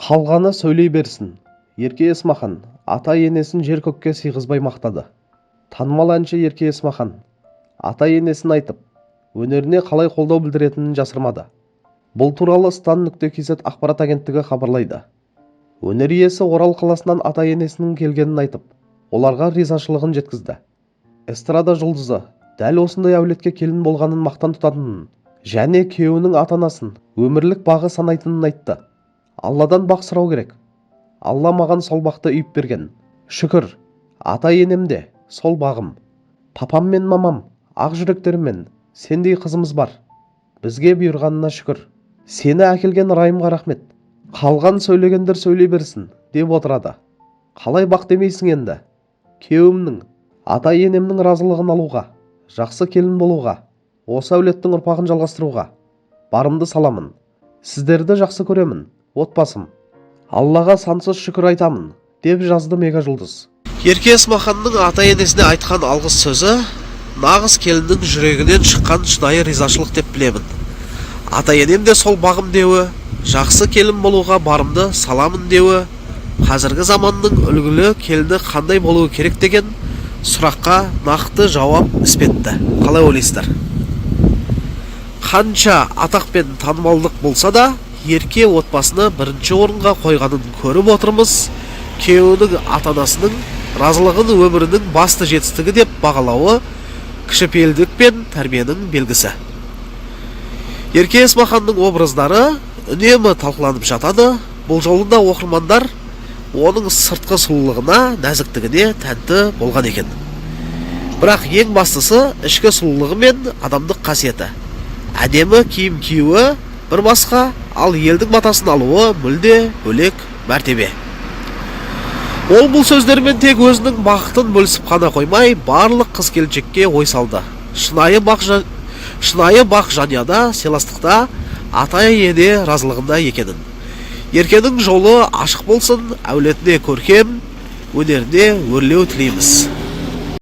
Қалғаны сөйлей берсін. Ерке Есмахан ата-енесін жер-көкке сыйғызбай мақтады. Танымал әнші Ерке Есмахан ата-енесін айтып, өнеріне қалай қолдау білдіретінін жасырмады. Бұл туралы Стан.кз ақпарат агенттігі хабарлайды. Өнер иесі Орал қаласынан ата-енесінің келгенін айтып, оларға ризашылығын жеткізді. Эстрада жұлдызы дәл осындай әулетке келін болғанын мақтан тұтатынын және күйеуінің ата-анасын өмірлік бағы санайтынын айтты. Алладан бақ сұрау керек. Алла маған сол бақты үйіп берген. Шүкір, ата-енем де сол бағым. Папам мен мамам ақ жүректерімен сендей қызымыз бар. Бізге бұйырғанына шүкір. Сені әкелген райымға рахмет. Қалған сөйлегендер сөйлей берсін деп отырады. Қалай бақ демейсің енді? Күйеуімнің, ата-енемнің разылығын алуға, жақсы келін болуға, осы әулеттің ұрпағын жалғастыруға барымды саламын. Сіздерді жақсы көремін, отбасым. Аллаға сансыз шүкір айтамын, деп жазды Мега Жұлдыз. Ерке Есмаханның ата-енесіне айтқан алғыс сөзі нағыз келіннің жүрегінен шыққан шынайы ризашылық деп білемін. Ата-енем де сол бағым деуі, жақсы келін болуға барымды саламын деуі, қазіргі заманның үлгілі келіні қандай болуы керек деген сұраққа нақты жауап іспетті. Қалай ойлайсыздар? Қанша атақ пен танымалдық болса да, Ерке отбасыны бірінші орынға қойғанын көріп отырмыз. Күйеуінің ата-анасының разылығын өмірінің басты жетістігі деп бағалауы кішіпейілдік пен тәрбиенің белгісі. Ерке Есмаханның образдары үнемі талқыланып жатады. Бұл жолында оқырмандар оның сыртқы сұлулығына, нәзіктігіне тәнті болған екен. Бірақ ең бастысы ішкі сұлулығы мен адамдық қасиеті. Әдемі киім киюі бір басқа, ал елдің батасын алуы мүлде бөлек мәртебе. Ол бұл сөздермен тек өзінің бақытын бөлісіп қана қоймай, барлық қыз-келіншекке ой салды. Шынайы бақ жанұяда, сыйластықта, ата-ене разылығында екенін. Еркенің жолы ашық болсын, әулетіне көркем, өнеріне өрлеу тілейміз.